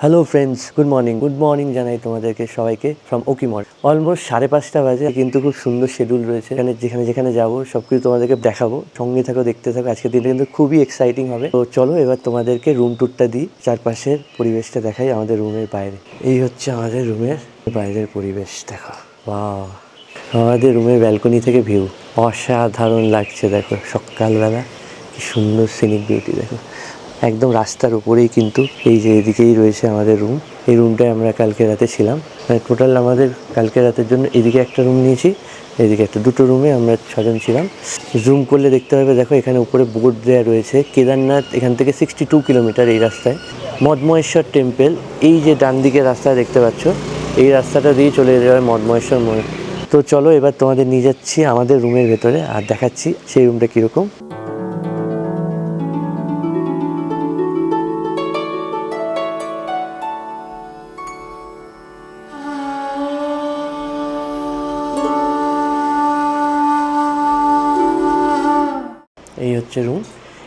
Hello friends, good morning জানাই তোমাদেরকে সবাইকে ফ্রম ওকিমড। অলমোস্ট 5:30 বাজে, কিন্তু খুব সুন্দর শিডিউল রয়েছে। যেখানে যেখানে যাবো সব কিছু তোমাদেরকে দেখাবো। সঙ্গে থাকো, দেখতে থাকো। আজকের দিনটা কিন্তু খুবই এক্সাইটিং হবে। তো চলো এবার তোমাদেরকে রুম ট্যুরটা দিই, চারপাশের পরিবেশটা দেখাই। আমাদের রুমের বাইরে এই হচ্ছে আমাদের রুমের বাইরের পরিবেশ, দেখো। ওয়াও, আমাদের রুমের ব্যালকনি থেকে ভিউ অসাধারণ লাগছে। দেখো সকালবেলা কি সুন্দর সিনিক বিউটি, দেখো একদম রাস্তার উপরেই কিন্তু এই যে এদিকেই রয়েছে আমাদের রুম। এই রুমটায় আমরা কালকে রাতে ছিলাম। টোটাল আমাদের কালকে রাতের জন্য এদিকে একটা রুম নিয়েছি, এদিকে একটা, দুটো রুমে আমরা 6 জন ছিলাম। জুম করলে দেখতে হবে, দেখো এখানে উপরে বোর্ড দেওয়া রয়েছে কেদারনাথ এখান থেকে 62 কিলোমিটার এই রাস্তায়। মদমহেশ্বর টেম্পল এই যে ডান দিকে রাস্তা দেখতে পাচ্ছ, এই রাস্তাটা দিয়ে চলে যেতে হবে মদমহেশ্বর মন্দির। তো চলো এবার তোমাদের নিয়ে যাচ্ছি আমাদের রুমের ভেতরে আর দেখাচ্ছি সেই রুমটা কীরকম। এই হচ্ছে রুম।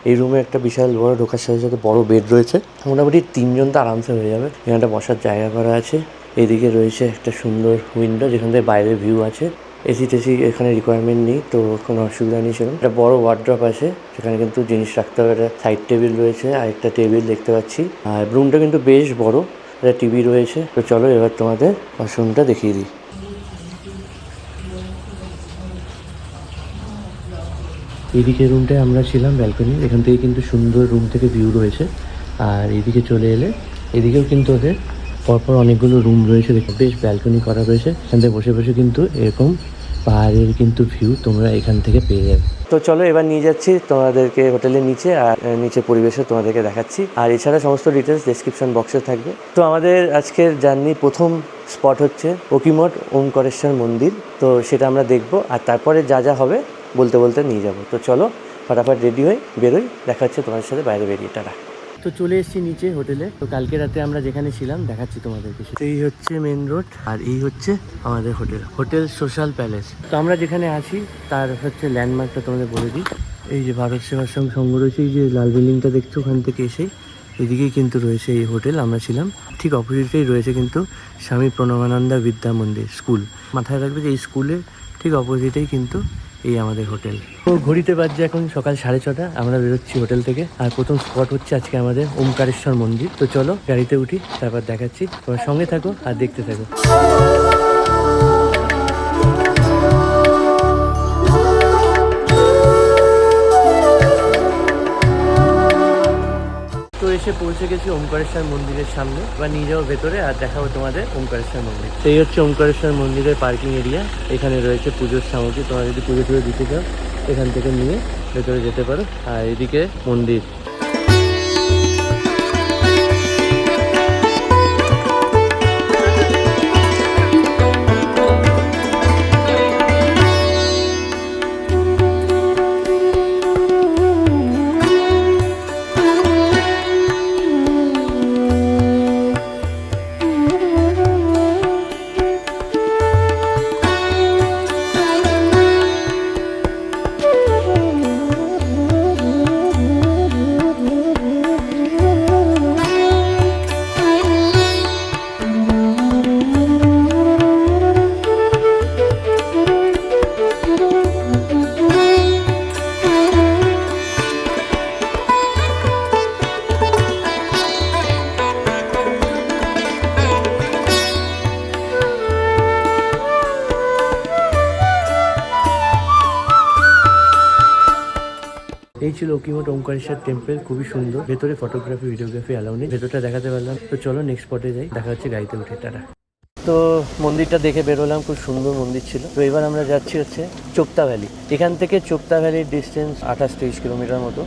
এই রুমে একটা বিশাল বড়, ঢোকার সাথে সাথে বড় বেড রয়েছে। মোটামুটি 3 জন তো আরামসে হয়ে যাবে। এখানটা বসার জায়গা করা আছে। এদিকে রয়েছে একটা সুন্দর উইন্ডো, যেখান থেকে বাইরের ভিউ আছে। এসি টেসি এখানে রিকোয়ারমেন্ট নেই, তো কোনো অসুবিধা নেই সেরকম। একটা বড় ওয়ার্ড্রপ আছে, সেখানে কিন্তু জিনিস রাখতে হবে। একটা সাইড টেবিল রয়েছে আর একটা টেবিল দেখতে পাচ্ছি। আর রুমটা কিন্তু বেশ বড়, একটা টিভি রয়েছে। তো চলো এবার তোমাদের ওয়াশরুমটা দেখিয়ে দিই। এদিকে রুমটায় আমরা ছিলাম ব্যালকনি, এখান থেকে কিন্তু সুন্দর রুম থেকে ভিউ রয়েছে। আর এদিকে চলে এলে এদিকেও কিন্তু ওদের পরপর অনেকগুলো রুম রয়েছে, দেখো বেশ ব্যালকনি করা রয়েছে। এখান থেকে বসে বসে কিন্তু এরকম পাহাড়ের কিন্তু ভিউ তোমরা এখান থেকে পেয়ে যাবে। তো চলো এবার নিয়ে যাচ্ছি তোমাদেরকে হোটেলের নিচে, আর নিচে পরিবেশে তোমাদেরকে দেখাচ্ছি। আর এছাড়া সমস্ত ডিটেলস ডেসক্রিপশন বক্সে থাকবে। তো আমাদের আজকের জার্নি প্রথম স্পট হচ্ছে ওকিমঠ ওমকারেশ্বর মন্দির। তো সেটা আমরা দেখবো, আর তারপরে যা যা হবে বলতে বলতে নিয়ে যাব। তো চলো ফটাফট রেডি হয়ে বেরোই, দেখা হচ্ছে তোমাদের সাথে বাইরে বেরিয়ে। টাটা। তো চলে এসেছি নিচে হোটেলে। তো কালকে রাতে আমরা যেখানে ছিলাম দেখাচ্ছি তোমাদেরকে। এই হচ্ছে মেন রোড, আর এই হচ্ছে আমাদের হোটেল সোশ্যাল প্যালেস। তো আমরা যেখানে আছি তার হচ্ছে ল্যান্ডমার্কটা তোমাদের বলে দিই। এই যে ভারত সেবাশ্রম সংঘ রয়েছে, এই যে লাল বিল্ডিংটা দেখছো, ওখান থেকে এসেই এদিকেই কিন্তু রয়েছে এই হোটেল আমরা ছিলাম। ঠিক অপোজিটেই রয়েছে কিন্তু স্বামী প্রণবানন্দা বিদ্যা মন্দির স্কুল। মাথায় রাখবে যে এই স্কুলের ঠিক অপোজিটেই কিন্তু এই আমাদের হোটেল। তো ঘড়িতে বাজছে এখন সকাল 6:30। আমরা বেরোচ্ছি হোটেল থেকে। আর প্রথম স্পট হচ্ছে আজকে আমাদের ওমকারেশ্বর মন্দির। তো চলো গাড়িতে উঠি, তারপর দেখাচ্ছি। তোমার সঙ্গে থাকো আর দেখতে থাকো। তো এসে পৌঁছে গেছি ওমকারেশ্বর মন্দিরের সামনে। এবার নিয়ে যাবো ভেতরে আর দেখাবো তোমাদের ওমকারেশ্বর মন্দির। এই হচ্ছে ওমকারেশ্বর মন্দিরের পার্কিং এরিয়া। এখানে রয়েছে পুজোর সামগ্রী, তোমরা যদি পুজো টুজো দিতে চাও এখান থেকে নিয়ে ভেতরে যেতে পারো। আর এদিকে মন্দির। এই ছিল ওকিমঠ ওমকারেশ্বর টেম্পল, খুবই সুন্দর। ভেতরে ফটোগ্রাফি ভিডিওগ্রাফি অ্যালাউ নেই, ভেতরটা দেখাতে পারলাম। তো চলো নেক্সট স্পটে যাই, দেখা হচ্ছে গাড়িতে উঠে। টাটা। তো মন্দিরটা দেখে বেরোলাম, খুব সুন্দর মন্দির ছিল। তো এবার আমরা যাচ্ছি হচ্ছে চোপতা ভ্যালি। এখান থেকে চোপতা ভ্যালির ডিস্টেন্স 28-30 কিলোমিটার মতো।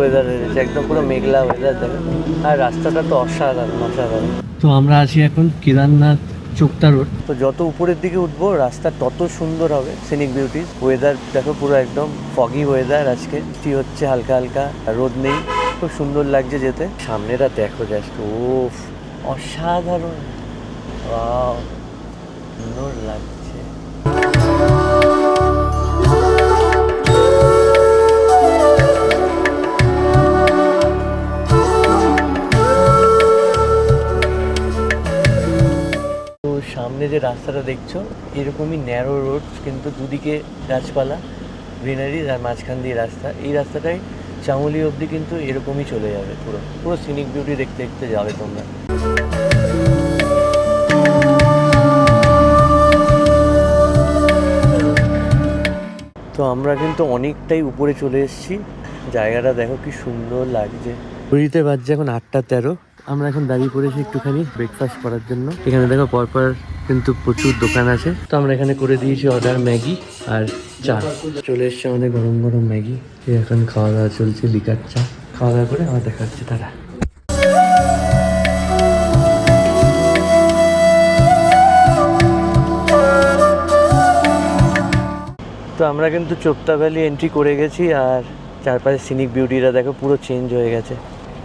ওয়েদার রয়েছে, একদম পুরো মেঘলা ওয়েদার দেখো। আর রাস্তাটা তো অসাধারণ। তো আমরা আছি এখন কেদারনাথ চোপতা রোড। তো যত উপরের দিকে উঠবো রাস্তা তত সুন্দর হবে, সিনিক বিউটি। ওয়েদার দেখো পুরো একদম ফগি ওয়েদার আজকে, বৃষ্টি হচ্ছে হালকা হালকা, রোদ নেই, খুব সুন্দর লাগছে যেতে। সামনেটা দেখো জাস্ট, ওফ অসাধারণ ওয়াও, সুন্দর লাগছে। তো সামনে যে রাস্তাটা দেখছো এরকমই ন্যারো রোড, কিন্তু দুদিকে গাছপালা, গ্রিনারিজ, আর মাঝখান দিয়ে রাস্তা। এই রাস্তাটাই চামুলি অবধি কিন্তু এরকমই চলে যাবে, পুরো পুরো সিনিক বিউটি দেখতে দেখতে যাবে তোমরা। তো আমরা কিন্তু অনেকটাই উপরে চলে এসেছি, জায়গাটা দেখো কি সুন্দর লাগছে। ঘড়িতে বাজছে এখন 8:13। আমরা এখন দাঁড়িয়ে পড়েছি একটুখানি ব্রেকফাস্ট করার জন্য। এখানে দেখো পরপর কিন্তু প্রচুর দোকান আছে। তো আমরা এখানে করে দিয়েছি অর্ডার ম্যাগি আর চা। চলে এসছে আমাদের গরম গরম ম্যাগি। এখন খাওয়া দাওয়া চলছে, লিকার চা। খাওয়া দাওয়া করে আমার দেখা হচ্ছে তারা। তো আমরা কিন্তু চোপতা ভ্যালি এন্ট্রি করে গেছি, আর চারপাশে সিনিক বিউটিটা দেখো পুরো চেঞ্জ হয়ে গেছে,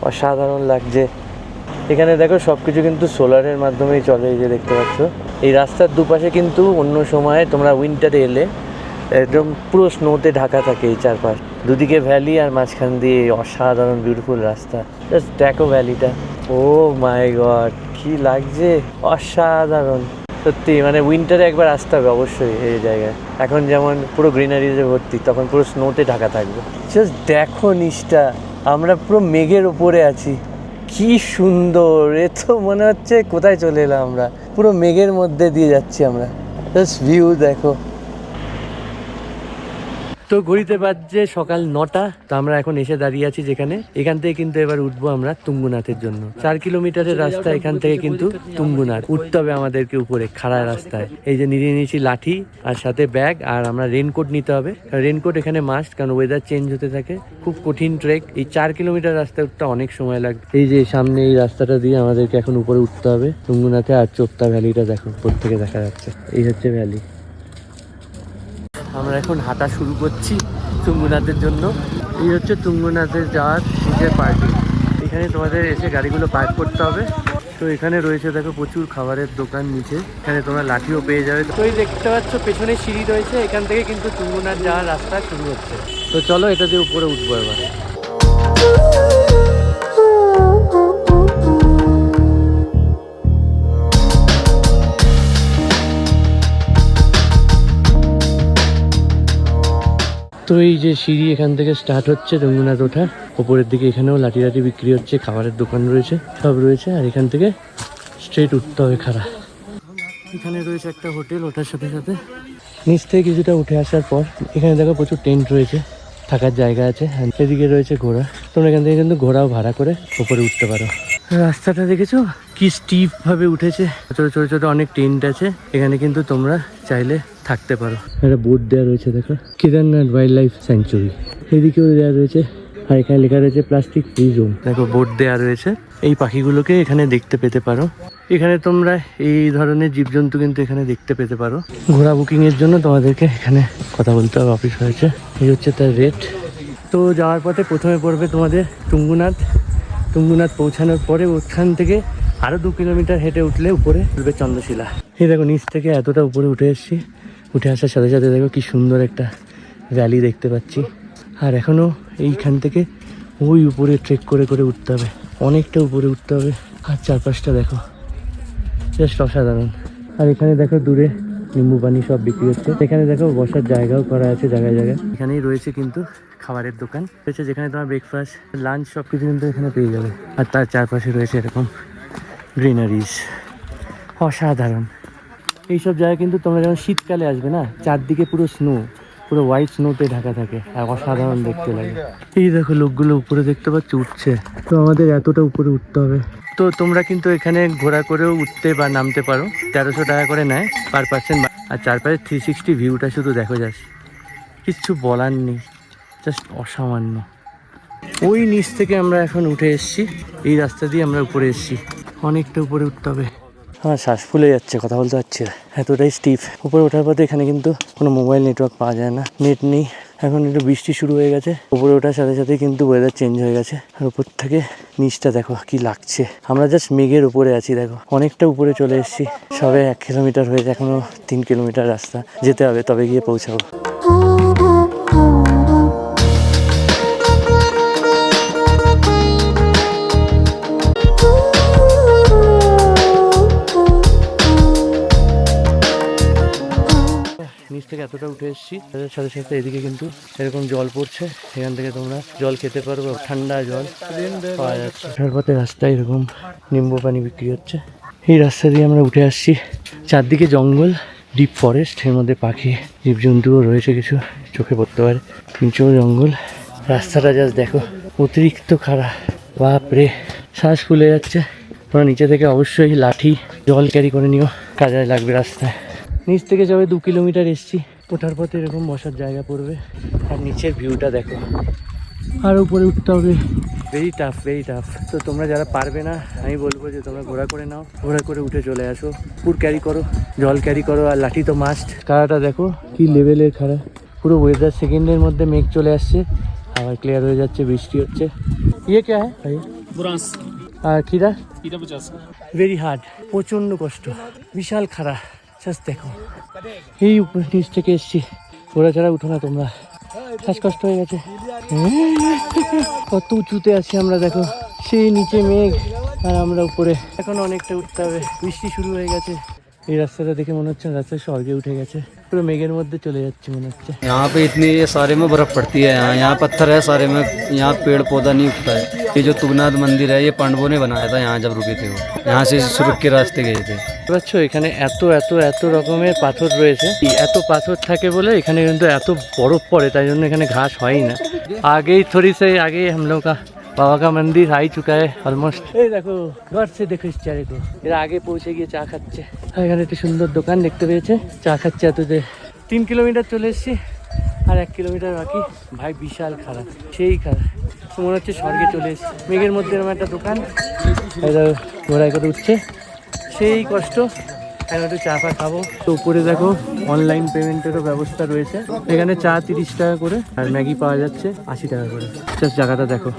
অসাধারণ লাগছে। এখানে দেখো সব কিছু কিন্তু সোলারের মাধ্যমেই চলে, এই যে দেখতে পাচ্ছ। এই রাস্তার দুপাশে কিন্তু অন্য সময় তোমরা উইন্টারে এলে একদম পুরো স্নোতে ঢাকা থাকে এই চারপাশ, দুদিকে ভ্যালি আর মাঝখান দিয়ে অসাধারণ বিউটিফুল রাস্তা। জাস্ট দেখো ভ্যালিটা, ও মাই গড কি লাগছে, অসাধারণ সত্যি। মানে উইন্টারে একবার আসতে হবে অবশ্যই এই জায়গায়। এখন যেমন পুরো গ্রিনারিজে ভর্তি, তখন পুরো স্নোতে ঢাকা থাকবে। জাস্ট দেখো নিচটা, আমরা পুরো মেঘের ওপরে আছি, কি সুন্দর। এ তো মনে হচ্ছে কোথায় চলে এলাম আমরা, পুরো মেঘের মধ্যে দিয়ে যাচ্ছি আমরা। জাস্ট ভিউ দেখো। তো ঘড়িতে বাজছে সকাল 9টা। তো আমরা এখন এসে দাঁড়িয়ে আছি যেখানে, এখান থেকে কিন্তু এবার উঠবো আমরা তুঙ্গুনাথের জন্য। 4 কিলোমিটারের রাস্তা এখান থেকে কিন্তু তুঙ্গুনাথ উঠতে হবে আমাদেরকে উপরে খাড়া রাস্তায়। এই যে নিয়ে নিয়েছি লাঠি আর সাথে ব্যাগ, আর আমরা রেনকোট নিতে হবে। রেনকোট এখানে মাস্ট, কারণ ওয়েদার চেঞ্জ হতে থাকে। খুব কঠিন ট্রেক, এই 4 কিলোমিটার রাস্তা উঠতে অনেক সময় লাগবে। এই যে সামনে এই রাস্তাটা দিয়ে আমাদেরকে এখন উপরে উঠতে হবে তুঙ্গুনাথে। আর চোপতা ভ্যালিটা দেখো উপর থেকে দেখা যাচ্ছে, এই হচ্ছে ভ্যালি। আমরা এখন হাঁটা শুরু করছি তুঙ্গুনাথের জন্য। এই হচ্ছে তুঙ্গুনাথের যাওয়ার সিটের পার্কিং। এখানে তোমাদের এসে গাড়িগুলো পার্ক করতে হবে। তো এখানে রয়েছে দেখো প্রচুর খাবারের দোকান নিচে, এখানে তোমরা লাঠিও পেয়ে যাবে। তো এই দেখতে পাচ্ছ পেছনে সিঁড়ি রয়েছে, এখান থেকে কিন্তু তুঙ্গুনাথ যাওয়ার রাস্তা শুরু হচ্ছে। তো চলো এটা দিয়ে উপরে উঠবো এবার। তো এই যে সিঁড়ি এখান থেকে স্টার্ট হচ্ছে তুঙ্গুনাথ ওঠা। ওপরের দিকে এখানেও লাঠি লাঠি বিক্রি হচ্ছে, খাবারের দোকান রয়েছে, সব রয়েছে। আর এখান থেকে স্ট্রেট উঠতে হবে খাড়া। এখানে রয়েছে একটা হোটেল, ওঠার সাথে সাথে নিচ থেকে কিছুটা উঠে আসার পর এখানে দেখো প্রচুর টেন্ট রয়েছে, থাকার জায়গা আছে। এদিকে রয়েছে ঘোড়া, তোমরা এখান থেকে কিন্তু ঘোড়াও ভাড়া করে উপরে উঠতে পারো। রাস্তাটা দেখেছো কি স্টিপ ভাবে উঠেছে, ছোট ছোট ছোট অনেক টেন্ট আছে, এখানে কিন্তু তোমরা চাইলে থাকতে পারো। একটা বোর্ড দেওয়া রয়েছে দেখো, কেদারনাথ ওয়াইল্ড লাইফ স্যাংচুরি, এদিকেও দেওয়া রয়েছে। আর এখানে লেখা রয়েছে প্লাস্টিক ফ্রি জোন। দেখো বোর্ড দেওয়া রয়েছে, এই পাখিগুলোকে এখানে দেখতে পেতে পারো। এখানে তোমরা এই ধরনের জীবজন্তু কিন্তু এখানে দেখতে পেতে পারো। ঘোড়া বুকিং এর জন্য তোমাদেরকে এখানে কথা বলতে হবে, অফিস রয়েছে। এই হচ্ছে তার রেট। তো যাওয়ার পথে প্রথমে পড়বে তোমাদের তুঙ্গুনাথ। তুঙ্গুনাথ পৌঁছানোর পরে ওখান থেকে আরও 2 কিলোমিটার হেঁটে উঠলে উপরে উঠবে চন্দ্রশিলা। এই দেখো নিচ থেকে এতটা উপরে উঠে এসেছি, উঠে আসার সাথে সাথে দেখো কি সুন্দর একটা ভ্যালি দেখতে পাচ্ছি। আর এখনও এইখান থেকে ওই উপরে ট্রেক করে করে উঠতে হবে, অনেকটা উপরে উঠতে হবে। আর চারপাশটা দেখো জাস্ট অসাধারণ। আর এখানে দেখো দূরে নিম্বু পানি সব বিক্রি হচ্ছে। এখানে দেখো বসার জায়গাও করা আছে জায়গায় জায়গায়। এখানেই রয়েছে কিন্তু খাবারের দোকান রয়েছে, যেখানে তোমার ব্রেকফাস্ট লাঞ্চ সব কিছু কিন্তু এখানে পেয়ে যাবে। আর তার চারপাশে রয়েছে এরকম গ্রিনারিজ, অসাধারণ। এইসব জায়গা কিন্তু তোমরা যখন শীতকালে আসবে না, চারদিকে পুরো স্নো, পুরো হোয়াইট স্নোতে ঢাকা থাকে, আর অসাধারণ দেখতে লাগে। এই দেখো লোকগুলো উপরে দেখতে পাচ্ছ উঠছে। তো আমাদের এতটা উপরে উঠতে হবে। তো তোমরা কিন্তু এখানে ঘোরা করেও উঠতে বা নামতে পারো, 1300 টাকা করে নেয় পার পার্সন। আর চারপাশে 360 ভিউটা শুধু দেখো, যাস কিচ্ছু বলার নেই, জাস্ট অসামান্য। ওই নিচ থেকে আমরা এখন উঠে এসেছি, এই রাস্তা দিয়ে আমরা উপরে এসেছি। অনেকটা উপরে উঠতে হবে, আমার শ্বাস ফুলে যাচ্ছে, কথা বলতে পারছি না, এতটাই স্টিফ। উপরে ওঠার পথে এখানে কিন্তু কোনো মোবাইল নেটওয়ার্ক পাওয়া যায় না, নেট নেই, এখন একটু বৃষ্টি শুরু হয়ে গেছে, উপরে ওঠার সাথে সাথে কিন্তু ওয়েদার চেঞ্জ হয়ে গেছে। আর উপর থেকে নিচটা দেখো কি লাগছে, আমরা জাস্ট মেঘের উপরে আছি। দেখো অনেকটা উপরে চলে এসেছি, সবে 1 কিলোমিটার হয়েছে, এখনো 3 কিলোমিটার রাস্তা যেতে হবে, তবে গিয়ে পৌঁছাবো। নিচ থেকে এতটা উঠে এসেছি, তাদের সাথে সাথে এদিকে কিন্তু এরকম জল পড়ছে, এখান থেকে তোমরা জল খেতে পারবো, ঠান্ডা জল পাওয়া যাচ্ছে। পথে রাস্তায় এরকম নিম্বু পানি বিক্রি হচ্ছে। এই রাস্তা দিয়ে আমরা উঠে আসছি, চারদিকে জঙ্গল, ডিপ ফরেস্ট, এর মধ্যে পাখি জীবজন্তুও রয়েছে, কিছু চোখে পড়তে পারে, নিচেও জঙ্গল। রাস্তাটা জাস্ট দেখো, অতিরিক্ত খারাপ, বাপরে শ্বাস ফুলে যাচ্ছে। তোমরা নিচে থেকে অবশ্যই লাঠি জল ক্যারি করে নিও, কাজে লাগবে রাস্তায়। নিচ থেকে যাবে 2 কিলোমিটার এসছি, ওঠার পথে এরকম বসার জায়গা পড়বে, আর নিচের ভিউটা দেখো। আর উপরে উঠতে হবে, ভেরি টাফ, ভেরি টাফ। তো তোমরা যারা পারবে না, আমি বলবো যে তোমরা ঘোড়া করে নাও, ঘোড়া করে উঠে চলে আসো, পুর ক্যারি করো, জল ক্যারি করো, আর লাঠি তো মাস্ট। খাড়াটা দেখো কি লেভেলের খাড়া, পুরো ওয়েদার সেকেন্ডের মধ্যে মেঘ চলে আসছে, আবার ক্লিয়ার হয়ে যাচ্ছে, বৃষ্টি হচ্ছে। ইয়ে কে হ্যাঁ ভাই? আর খিরা 50, ভেরি হার্ড, প্রচণ্ড কষ্ট, বিশাল খাড়া। জাস্ট দেখো, এই উপর নিচ থেকে এসছি, ঘোড়া ছাড়া উঠো না তোমরা, শ্বাসকষ্ট হয়ে গেছে। কত উঁচুতে আছি আমরা, দেখো সেই নিচে মেঘ আর আমরা উপরে। এখন অনেকটা উঠতে হবে, বৃষ্টি শুরু হয়ে গেছে। এই রাস্তাটা দেখে মনে হচ্ছে রাস্তায় স্বর্গে উঠে গেছে, পুরো মেঘের মধ্যে চলে যাচ্ছে মনে হচ্ছে। यहाँ पे इतनी ये सारे में बर्फ पड़ती है, यहाँ पत्थर है सारे में, यहाँ पेड़ पौधा नहीं उगता है। ये जो तुंगनाथ मंदिर है ये पांडवों ने बनाया था, यहाँ जब रुके थे वो, यहाँ से सुरख के रास्ते गए थे। পাচ্ছ এখানে এত এত এত রকমের পাথর রয়েছে, এত পাথর থাকে বলে এখানে কিন্তু এত বরফ পড়ে, তাই জন্য এখানে ঘাস হয় না। আগেই থोड़ी से आगे हम लोग का बाबा का मंदिर आ ही चुका है ऑलमोस्ट। এই দেখো ঘর से देखो इस चारे को, এরা আগে পৌঁছে গিয়ে চা খাচ্ছে। এখানে একটি সুন্দর দোকান দেখতে পেয়েছে, চা খাচ্ছে। এত যে 3 কিলোমিটার চলে এসেছি, আর 1 কিলোমিটার বাকি। ভাই বিশাল খারাপ, সেই খারাপ, মনে হচ্ছে স্বর্গে চলে এসেছি। মেঘের মধ্যে এরকম একটা দোকান, ঘোড়ায় করে উঠছে, সেই কষ্ট। এখন একটু চা ফা খাবো। তো উপরে দেখো অনলাইন পেমেন্টেরও ব্যবস্থা রয়েছে, এখানে চা 30 টাকা করে, আর ম্যাগি পাওয়া যাচ্ছে 80 টাকা করে। জাস্ট জায়গাটা দেখো।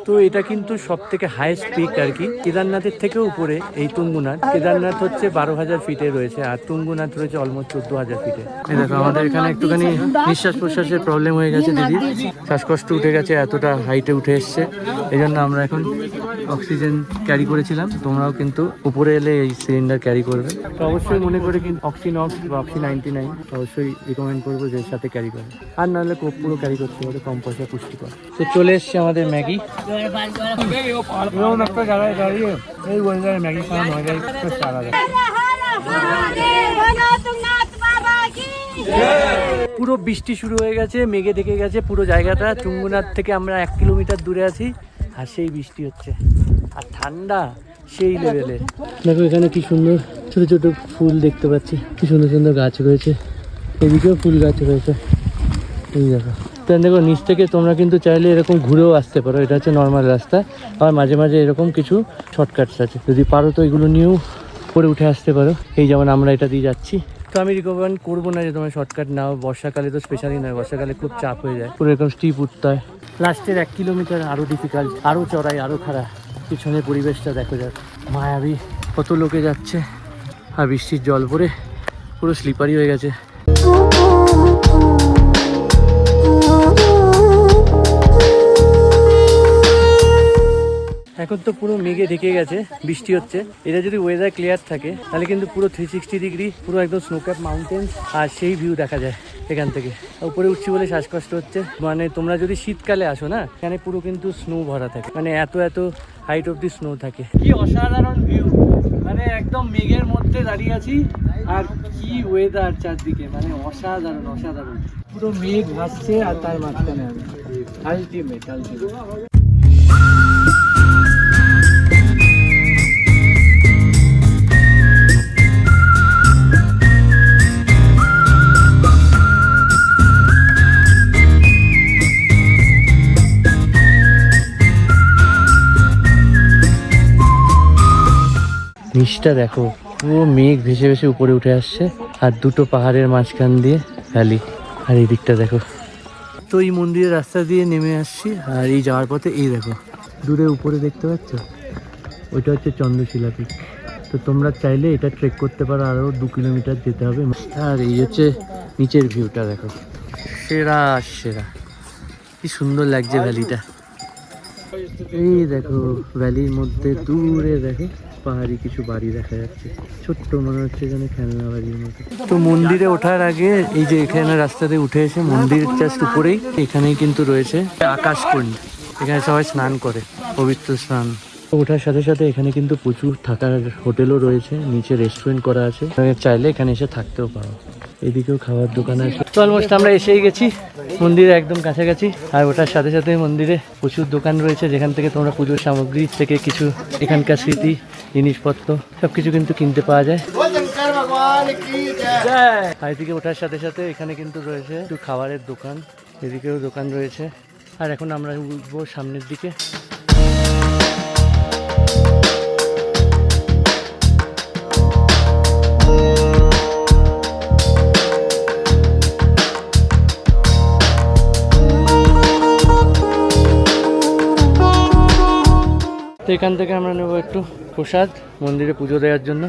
তো এটা কিন্তু সব থেকে হাইয়েস্ট পিক আর কি, কেদারনাথের থেকেও উপরে এই তুঙ্গুনাথ। কেদারনাথ হচ্ছে 12,000 ফিটে রয়েছে, আর তুঙ্গুনাথ রয়েছে অলমোস্ট 14,000 ফিটে। এই দেখো আমাদের এখানে একটুখানি নিঃশ্বাস প্রশ্বাসের প্রবলেম হয়ে গেছে দিদি, শ্বাসকষ্ট উঠে গেছে, এতটা হাইটে উঠে এসছে। এই জন্য আমরা এখন অক্সিজেন ক্যারি করেছিলাম। তোমরাও কিন্তু উপরে এলে এই সিলিন্ডার ক্যারি করবে, তো অবশ্যই মনে করে কিন্তু অক্সিনক্স বা অক্সি 99 অবশ্যই রিকমেন্ড করবো যে সাথে ক্যারি করে, আর নাহলে কোক পুরো ক্যারি করতে পারে, কম পয়সা পুষ্টিকর। তো চলে এসছে আমাদের ম্যাগি, একটা জায়গায় দাঁড়িয়ে এই ওয়েদারে ম্যাগি খাওয়া মজাই আলাদা। পুরো বৃষ্টি শুরু হয়ে গেছে, মেঘে ঢেকে গেছে পুরো জায়গাটা। তুঙ্গুনাথ থেকে আমরা 1 কিলোমিটার দূরে আছি, আর সেই বৃষ্টি হচ্ছে, আর ঠান্ডা সেই লেভেলের। দেখো এখানে কি সুন্দর ছোট ছোট ফুল দেখতে পাচ্ছি, কি সুন্দর সুন্দর গাছ রয়েছে, এদিকেও ফুল গাছ রয়েছে। এই দেখো, দেখো নিচ থেকে তোমরা কিন্তু চাইলে এরকম ঘুরেও আসতে পারো, এটা হচ্ছে নর্মাল রাস্তা। আর মাঝে মাঝে এরকম কিছু শর্টকাটস আছে, যদি পারো তো এগুলো নিয়েও করে উঠে আসতে পারো। এই যেমন আমরা এটা দিয়ে যাচ্ছি। তো আমি রিকমেন্ড করবো না যে তোমরা শর্টকাট নাও, বর্ষাকালে তো স্পেশালি নয়, বর্ষাকালে খুব চাপ হয়ে যায়, পুরো এরকম স্টিপ উঠতে হয়। লাস্টের 1 কিলোমিটার আরও ডিফিকাল্ট, আরও চড়াই, আরও খারাপ। পিছনের পরিবেশটা দেখো যাক, মায়াবী, কত লোকে যাচ্ছে, আর বৃষ্টির জল পড়ে পুরো স্লিপারি হয়ে গেছে। এখন তো পুরো মেঘে ঢেকে গেছে, বৃষ্টি হচ্ছে। এটা যদি ওয়েদার ক্লিয়ার থাকে তাহলে কিন্তু পুরো 360 ডিগ্রি, পুরো একদম স্নোক্যাপ মাউন্টেন, আর সেই ভিউ দেখা যায় এখান থেকে। উপরে উঠছি বলে শ্বাসকষ্ট হচ্ছে। মানে তোমরা যদি শীতকালে আসো না, এখানে পুরো কিন্তু স্নো ভরা থাকে, মানে এত এত হাইট অফ দি স্নো থাকে। কি অসাধারণ ভিউ, মানে একদম মেঘের মধ্যে দাঁড়িয়ে আছি, আর কি ওয়েদার চারদিকে, মানে অসাধারণ অসাধারণ। পুরো মেঘ ভাসছে, আর তার মাঝখানে আমি আলটিমেট আলটিমেট। নিচটা দেখো, পুরো মেঘ ভেসে ভেসে উপরে উঠে আসছে, আর দুটো পাহাড়ের মাঝখান দিয়ে ভ্যালি। আর এই দিকটা দেখো। তো এই মন্দিরের রাস্তা দিয়ে নেমে আসছি, আর এই যাওয়ার পথে এই দেখো দূরে উপরে দেখতে পাচ্ছ, ওইটা হচ্ছে চন্দ্রশিলা পিক। তো তোমরা চাইলে এটা ট্রেক করতে পারো, আরও 2 কিলোমিটার যেতে হবে। আর এই হচ্ছে নিচের ভিউটা দেখো, সেরা সেরা, কি সুন্দর লাগছে ভ্যালিটা। এই দেখো ভ্যালির মধ্যে দূরে দেখো পাহাড়ি কিছু বাড়ি দেখা যাচ্ছে, ছোট্ট মনে হচ্ছে যেন খেলনা বাড়ির মতো। তো মন্দিরে ওঠার আগে এই যে এখানে রাস্তাতে উঠে এসে মন্দির জাস্ট উপরেই এখানেই কিন্তু রয়েছে আকাশকুণ্ড, এখানে সবাই স্নান করে, পবিত্র স্নান। ওঠার সাথে সাথে এখানে কিন্তু প্রচুর থাকার হোটেলও রয়েছে, নিচে রেস্টুরেন্ট করা আছে, চাইলে এখানে এসে থাকতেও পারো। এদিকেও খাবার দোকান আছে। তো অলমোস্ট আমরা এসেই গেছি মন্দিরে একদম কাছাকাছি। আর ওটার সাথে সাথে মন্দিরে প্রচুর দোকান রয়েছে, যেখান থেকে তোমরা পুজোর সামগ্রী থেকে কিছু এখানকার স্মৃতি জিনিসপত্র সবকিছু কিন্তু কিনতে পাওয়া যায়। আর এদিকে ওঠার সাথে সাথে এখানে কিন্তু রয়েছে একটু খাবারের দোকান, এদিকেও দোকান রয়েছে। আর এখন আমরা উঠবো সামনের দিকে। তো এখান থেকে আমরা নেবো একটু প্রসাদ মন্দিরে পুজো দেওয়ার জন্য।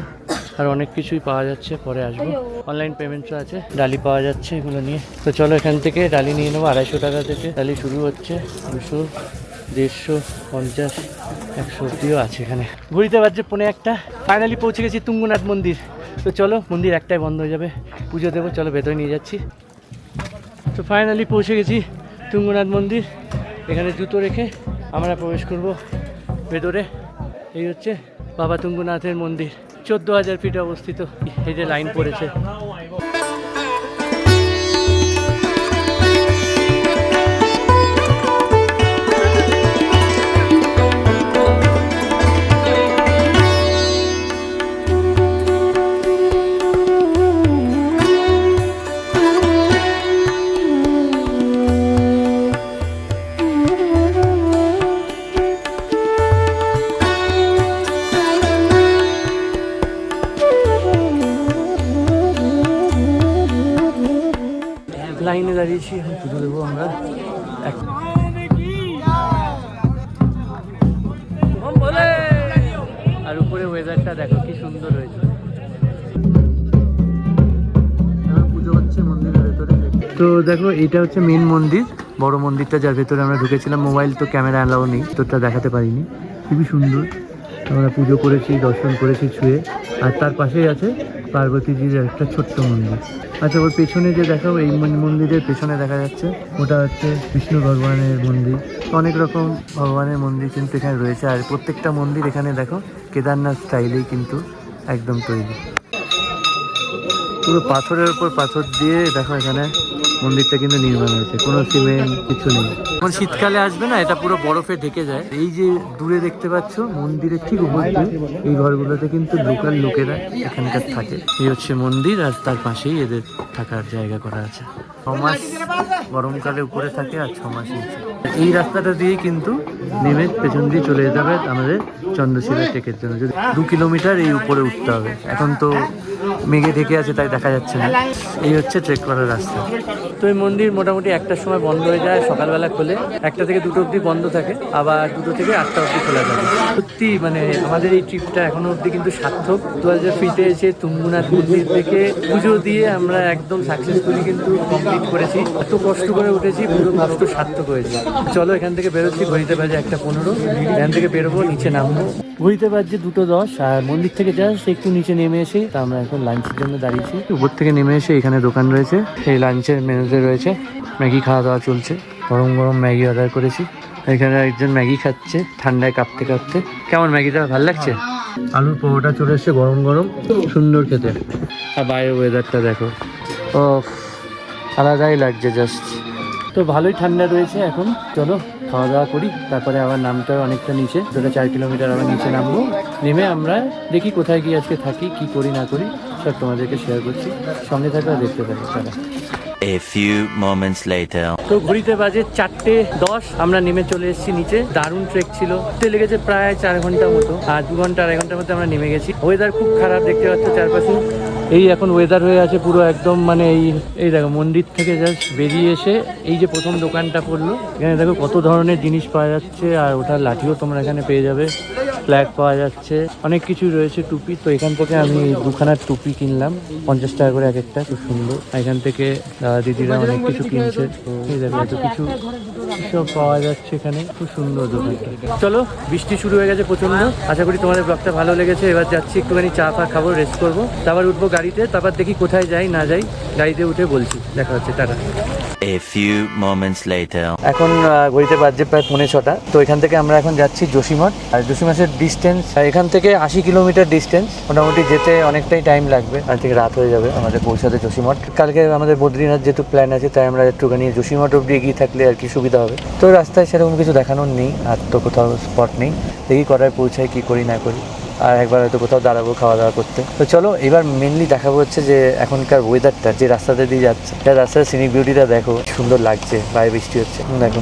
আর অনেক কিছুই পাওয়া যাচ্ছে, পরে আসবো। অনলাইন পেমেন্টসও আছে, ডালি পাওয়া যাচ্ছে এগুলো নিয়ে। তো চলো এখান থেকে ডালি নিয়ে নেবো 250 টাকা থেকে। ডালি শুরু হচ্ছে 200, 150, 50, 100 অব্দিও আছে এখানে। ঘুরিতে পারছে 1:45। ফাইনালি পৌঁছে গেছি তুঙ্গনাথ মন্দির। তো চলো, মন্দির একটাই বন্ধ হয়ে যাবে, পুজো দেবো। চলো ভেতরে নিয়ে যাচ্ছি। তো ফাইনালি পৌঁছে গেছি তুঙ্গনাথ মন্দির। এখানে জুতো রেখে আমরা প্রবেশ করব ভেতরে। এই হচ্ছে বাবা তুঙ্গনাথের মন্দির, 14,000 ফিটে অবস্থিত। এই যে লাইন পড়েছে। লাইনে দাঁড়িয়েছি, এখন পুজো দেবো আমরা। আর উপরে ওয়েদারটা দেখো কি সুন্দর হয়েছে। পুজো হচ্ছে মন্দিরের ভেতরে। তো দেখো এটা হচ্ছে মেন মন্দির, বড় মন্দিরটা, যার ভেতরে আমরা ঢুকেছিলাম। মোবাইল তো ক্যামেরা অ্যালাউ নেই, তোরটা দেখাতে পারিনি। খুবই সুন্দর, আমরা পুজো করেছি, দর্শন করেছি ছুঁয়ে। আর তার পাশেই আছে পার্বতীজির একটা ছোট্ট মন্দির। আচ্ছা, ওর পেছনে যে দেখো, এই মন্দিরের পেছনে দেখা যাচ্ছে, ওটা হচ্ছে বিষ্ণু ভগবানের মন্দির। অনেক রকম ভগবানের মন্দির কিন্তু এখানে রয়েছে। আর প্রত্যেকটা মন্দির এখানে দেখো কেদারনাথ স্টাইলেই কিন্তু একদম তৈরি, পুরো পাথরের উপর পাথর দিয়ে দেখো এখানে মন্দিরটা কিন্তু নির্মাণ হয়েছে, কোনো সিমেন্ট কিছু নেই। যখন শীতকালে আসবে না, এটা পুরো বরফে ঢেকে যায়। এই যে দূরে দেখতে পাচ্ছ মন্দিরের ঠিক উপর দিয়ে এই ঘরগুলোতে কিন্তু লোকাল লোকেরা এখানকার থাকে। এই হচ্ছে মন্দির, আর তার পাশেই এদের থাকার জায়গা করা আছে। 6 মাস গরমকালে উপরে থাকে আর 6 মাস নিচে। এই রাস্তাটা দিয়ে কিন্তু নেমে পেছন দিয়ে চলে যেতে হবে আমাদের চন্দ্রশিলা ট্রেকের জন্য। যদি 2 কিলোমিটার এই উপরে উঠতে হবে। এখন তো মেঘে ঢেকে আছে তাই দেখা যাচ্ছে না। এই হচ্ছে ট্রেক করার রাস্তা। তো এই মন্দির মোটামুটি 1টার সময় বন্ধ হয়ে যায়, সকালবেলা খোলে। 1টা থেকে 2টো অবধি বন্ধ থাকে, আবার 2টো থেকে 8টা অবধি খোলা থাকে। সত্যি মানে আমাদের এই ট্রিপটা এখনো অবধি কিন্তু সার্থক। 2000 ফিটে এসে তুঙ্গনাথ মন্দির থেকে পুজো দিয়ে আমরা একদম সাকসেসফুলি কিন্তু কমপ্লিট করেছি। এত কষ্ট করে উঠেছি, পুরো কষ্ট সার্থক হয়েছে। চলো এখান থেকে বেরোচ্ছি, ঘড়িতে বাজে 1:15। এখান থেকে বেরোবো, নিচে নামবো। ঘড়িতে বাজছে 2:10। আর মন্দির থেকে জাস্ট একটু নিচে নেমে এসে তা আমরা এখন লাঞ্চের জন্য দাঁড়িয়েছি। উপর থেকে নেমে এসে এখানে দোকান রয়েছে, এই লাঞ্চের মেনুতে রয়েছে ম্যাগি, খাওয়া দাওয়া চলছে। গরম গরম ম্যাগি অর্ডার করেছি। এখানে একজন ম্যাগি খাচ্ছে ঠান্ডায় কাঁপতে কাঁপতে। কেমন ম্যাগিটা, ভালো লাগছে? আলুর পরোটা চলে এসছে গরম গরম, সুন্দর খেতে। আর বাইরের ওয়েদারটা দেখো, ও আলাদাই লাগছে জাস্ট। তো ভালোই ঠান্ডা রয়েছে এখন। চলো খাওয়া দাওয়া করি, তারপরে আবার নামতে হবে অনেকটা নিচে, 4 কিলোমিটার আবার নিচে নামবো। নেমে আমরা দেখি কোথায় গিয়ে আজকে থাকি, কি করি না করি সব তোমাদেরকে শেয়ার করছি। সঙ্গে থাকবে, দেখতে থাকবে তারা। A few moments later. তো ঘড়িতে বাজে 4:10। আমরা নেমে চলে এসেছি নিচে। দারুণ ট্রেক ছিল, লেগেছে প্রায় 4 ঘন্টা মতো। আর 2 ঘন্টা 2.5 ঘন্টার মধ্যে আমরা নেমে গেছি। ওয়েদার খুব খারাপ, দেখতে পাচ্ছ চারপাশে এই এখন ওয়েদার হয়ে আছে পুরো একদম মানে এই দেখো মন্দির থেকে জাস্ট বেরিয়ে এসে এই যে প্রথম দোকানটা পড়লো, এখানে দেখো কত ধরনের জিনিস পাওয়া যাচ্ছে, আর ওটার লাঠিও তোমরা এখানে পেয়ে যাবে, ফ্ল্যাগ পাওয়া যাচ্ছে, অনেক কিছু রয়েছে, টুপি। তো এখান থেকে আমি দুখানার টুপি কিনলাম 50 টাকা করে এক একটা, খুব সুন্দর। এখান থেকে দিদিরা অনেক কিছু কিনছে, এই দেখো এত কিছু সব পাওয়া যাচ্ছে এখানে, খুব সুন্দর দোকানটা। চলো, বৃষ্টি শুরু হয়ে গেছে প্রচন্ড, আশা করি তোমাদের ব্লগটা ভালো লেগেছে। এবার যাচ্ছি একটুখানি চা ফা খাবো, রেস্ট করবো, তারপর উঠবো গাড়িতে, তারপর দেখি কোথায় যাই না যাই, গাড়িতে উঠে বলছি। দেখা হচ্ছে, tata. A few moments later. এখন ঘড়িতে বাজছে প্রায় 5:45। তো এখান থেকে আমরা এখন যাচ্ছি যোশীমঠ। আর যোশীমঠের ডিস্টেন্স এখান থেকে 80 কিলোমিটার ডিস্টেন্স, মোটামুটি যেতে অনেকটাই টাইম লাগবে, আর থেকে রাত হয়ে যাবে আমাদের পৌঁছাতে যোশীমঠ। কালকে আমাদের বদ্রীনাথ যেহেতু প্ল্যান আছে, তাই আমরা একটুখানি যোশীমঠ অব্দি এগিয়ে থাকলে আর কি সুবিধা হবে। তো রাস্তায় সেরকম কিছু দেখানোর নেই, আর তো কোথাও স্পট নেই, দেখি কটায় পৌঁছাই, কী করি না করি, আর একবার হয়তো কোথাও দাঁড়াবো খাওয়া দাওয়া করতে। তো চলো, এবার মেনলি দেখাবো হচ্ছে যে এখনকার ওয়েদারটা, যে রাস্তাতে দিয়ে যাচ্ছে, রাস্তার সিনিক বিউটিটা দেখো, সুন্দর লাগছে, বাইরে বৃষ্টি হচ্ছে, দেখো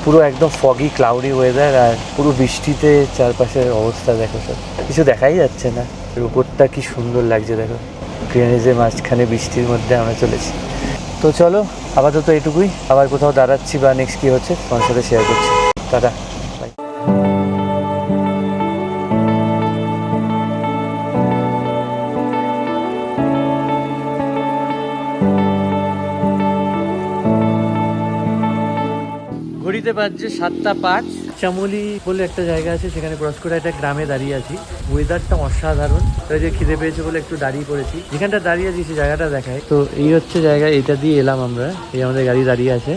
পুরো একদম ফগি ক্লাউডি ওয়েদার, আর পুরো বৃষ্টিতে চারপাশের অবস্থা দেখো, সব কিছু দেখাই যাচ্ছে না। উপরটা কি সুন্দর লাগছে দেখো, গ্রিনারিজের মাঝখানে বৃষ্টির মধ্যে আমরা চলেছি। তো চলো, আপাতত এটুকুই, আবার কোথাও দাঁড়াচ্ছি বা নেক্সট কী হচ্ছে তোমার সাথে শেয়ার করছি। টাটা। ঘড়িতে বাজছে 7:05। চামুলি বলে একটা জায়গা আছে, সেখানে ক্রস করে একটা গ্রামে দাঁড়িয়ে আছি। ওয়েদারটা অসাধারণ, তাই যে খিদে পেয়েছে বলে একটু দাঁড়িয়ে পড়েছি। যেখানটা দাঁড়িয়ে আছি সেই জায়গাটা দেখায়। তো এই হচ্ছে জায়গা, এটা দিয়ে এলাম আমরা, এই আমাদের গাড়ি দাঁড়িয়ে আছে,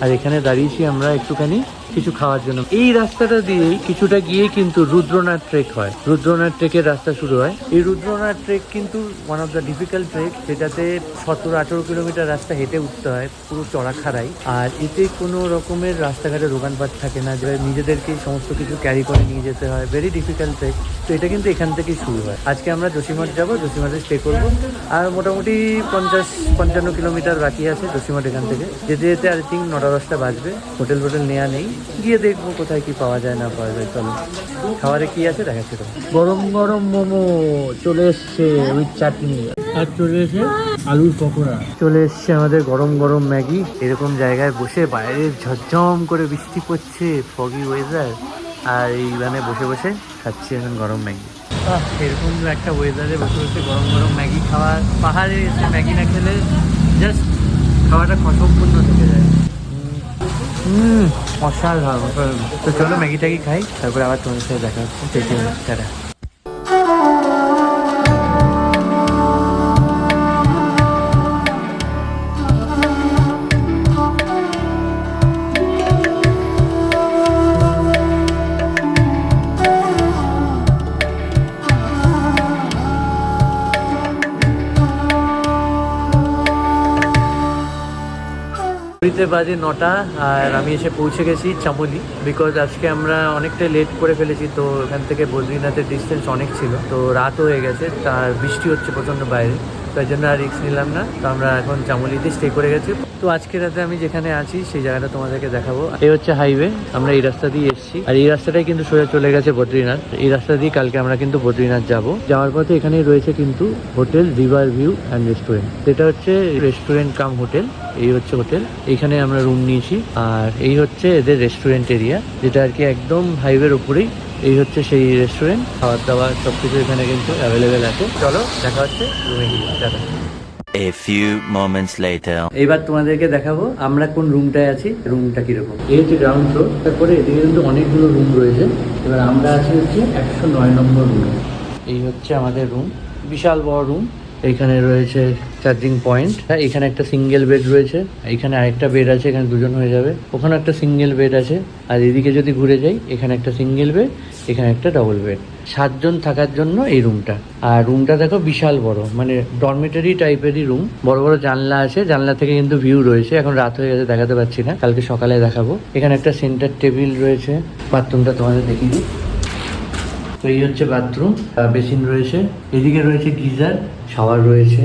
আর এখানে দাঁড়িয়েছি আমরা একটুখানি কিছু খাওয়ার জন্য। এই রাস্তাটা দিয়েই কিছুটা গিয়ে কিন্তু রুদ্রনাথ ট্রেক হয়, রুদ্রনাথ ট্রেকের রাস্তা শুরু হয়। এই রুদ্রনাথ ট্রেক কিন্তু one of the difficult trek, যেটাতে 17-18 কিলোমিটার রাস্তা হেঁটে উঠতে হয়, পুরো চড়াখাড়াই। আর এতে কোনো রকমের রাস্তাঘাটে দোকানপাট থাকে না, যে নিজেদেরকেই সমস্ত কিছু ক্যারি করে নিয়ে যেতে হয়, ভেরি ডিফিকাল্ট ট্রেক। তো এটা কিন্তু এখান থেকেই শুরু হয়। আজকে আমরা যোশীমঠ যাবো, যোশীমঠে স্টে করবো, আর মোটামুটি 50-55 কিলোমিটার বাকি আছে যোশীমঠ এখান থেকে। যেতে যেতে আই থিঙ্ক 9-10টা বাজবে। হোটেল নেওয়া নেই, গিয়ে দেখবো কোথায় কি পাওয়া যায় না পাওয়া যায়। চলো, খাবারে কি আছে দেখাচ্ছি তো। গরম গরম মোমো চলে এসছে উইথ চাটনি, আর চলে এসে আলুর পকোড়া, চলে এসছে আমাদের গরম গরম ম্যাগি। এরকম জায়গায় বসে, বাইরে ঝমঝম করে বৃষ্টি পড়ছে, ফগি ওয়েদার, আর এইখানে বসে বসে খাচ্ছি এখন গরম ম্যাগি। এরকম একটা ওয়েদারে বসে বসে গরম গরম ম্যাগি খাওয়া, পাহাড়ে এসে ম্যাগি না খেলে জাস্ট খাওয়াটা অসম্পূর্ণ থেকে যায়। অসাধারণ। তো চলো ম্যাগি ট্যাগি খাই, তারপরে আবার তোমার সাথে দেখা হচ্ছে। টাটা। ঘড়িতে বাজে 9টা, আর আমি এসে পৌঁছে গেছি চামুলি। বিকজ আজকে আমরা অনেকটা লেট করে ফেলেছি, তো এখান থেকে বদ্রীনাথের ডিস্টেন্স অনেক ছিল, তো রাতও হয়ে গেছে, তার বৃষ্টি হচ্ছে প্রচণ্ড বাইরে, তাই জন্য আর রিস্ক নিলাম না। তো আমরা এখন চামুলিতে স্টে করে গেছি। তো আজকে রাতে আমি যেখানে আছি সেই জায়গাটা তোমাদেরকে দেখাবো। এই হচ্ছে হাইওয়ে, আমরা এই রাস্তা দিয়ে এসেছি, আর এই রাস্তাটাই কিন্তু সোজা চলে গেছে বদ্রীনাথ। এই রাস্তা দিয়ে কালকে আমরা কিন্তু বদ্রীনাথ যাব। যাওয়ার পথে এখানেই রয়েছে কিন্তু hotel river view and restaurant. এটা হচ্ছে রেস্টুরেন্ট কাম হোটেল, এই হচ্ছে হোটেল, এইখানে আমরা রুম নিয়েছি। আর এই হচ্ছে এদের রেস্টুরেন্ট এরিয়া, যেটা আর কি একদম হাইওয়ের উপরেই। এই হচ্ছে সেই রেস্টুরেন্ট, খাবার দাবার সব কিছু এখানে কিন্তু অ্যাভেলেবেল আছে। চলো দেখা হচ্ছে রুমে গিয়ে। Tata. A few moments later. এইবার তোমাদেরকে দেখাবো আমরা কোন রুমটায় আছি, রুমটা কিরকম। এই হচ্ছে গ্রাউন্ড ফ্লোর, তারপরে এদিকে কিন্তু অনেকগুলো রুম রয়েছে। এবার আমরা আছি হচ্ছে 109 নম্বর রুমে। এই হচ্ছে আমাদের রুম, বিশাল বড় রুম। এইখানে রয়েছে চার্জিং পয়েন্ট, হ্যাঁ এখানে একটা সিঙ্গেল বেড রয়েছে, এখানে আরেকটা বেড আছে, এখানে দুজন হয়ে যাবে। ওখানে একটা সিঙ্গেল বেড আছে, আর এদিকে যদি ঘুরে যাই এখানে একটা সিঙ্গেল বেড, এখানে একটা ডবল বেড। 7 জন থাকার জন্য এই রুমটা। আর রুমটা দেখো বিশাল বড়, মানে ডরমেটরি টাইপেরই রুম। বড় বড় জানলা আছে, জানলা থেকে কিন্তু ভিউ রয়েছে। এখন রাত হয়ে গেছে, দেখাতে পাচ্ছি না, কালকে সকালে দেখাবো। এখানে একটা সেন্টার টেবিল রয়েছে, বাথরুমটা তোমাদের দেখিয়ে দিই। তো এই হচ্ছে বাথরুম, বেসিন রয়েছে, এদিকে রয়েছে গিজার, শাওয়ার রয়েছে,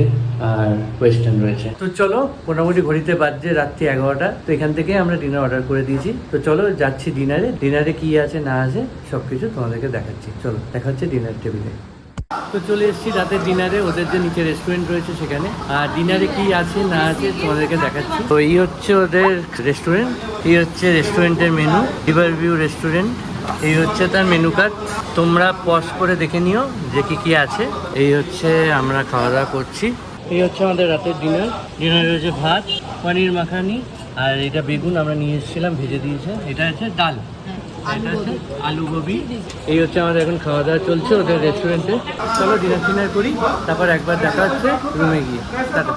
আর ওয়েস্টার্ন রয়েছে। তো চলো, মোটামুটি ঘড়িতে বাজছে রাত্রি 11টা। তো এখান থেকে আমরা ডিনার অর্ডার করে দিয়েছি। তো চলো যাচ্ছি ডিনারে। ডিনারে কি আছে না আছে সবকিছু তোমাদেরকে দেখাচ্ছি। চলো দেখা হচ্ছে ডিনার টেবিলে। তো চলে এসেছি রাতের ডিনারে, ওদের যে নিচে রেস্টুরেন্ট রয়েছে সেখানে। আর ডিনারে কি আছে না আছে তোমাদেরকে দেখাচ্ছি। তো এই হচ্ছে ওদের রেস্টুরেন্ট, এই হচ্ছে রেস্টুরেন্টের মেনু, রিভার ভিউ রেস্টুরেন্ট। এই হচ্ছে তার মেনু কার্ড, তোমরা পজ করে দেখে নিও যে কি আছে। এই হচ্ছে আমরা খাওয়া দাওয়া করছি। এই হচ্ছে আমাদের রাতের ডিনারে রয়েছে ভাত, পনির মাখানি, আর এটা বেগুন আমরা নিয়ে এসেছিলাম, ভেজে দিয়েছে। এটা হচ্ছে ডাল, এটা হচ্ছে আলু গোবি। এই হচ্ছে আমাদের এখন খাওয়া দাওয়া চলছে ওদের রেস্টুরেন্টে। চলো ডিনার করি, তারপর একবার দেখা হচ্ছে রুমে গিয়ে। টাটা।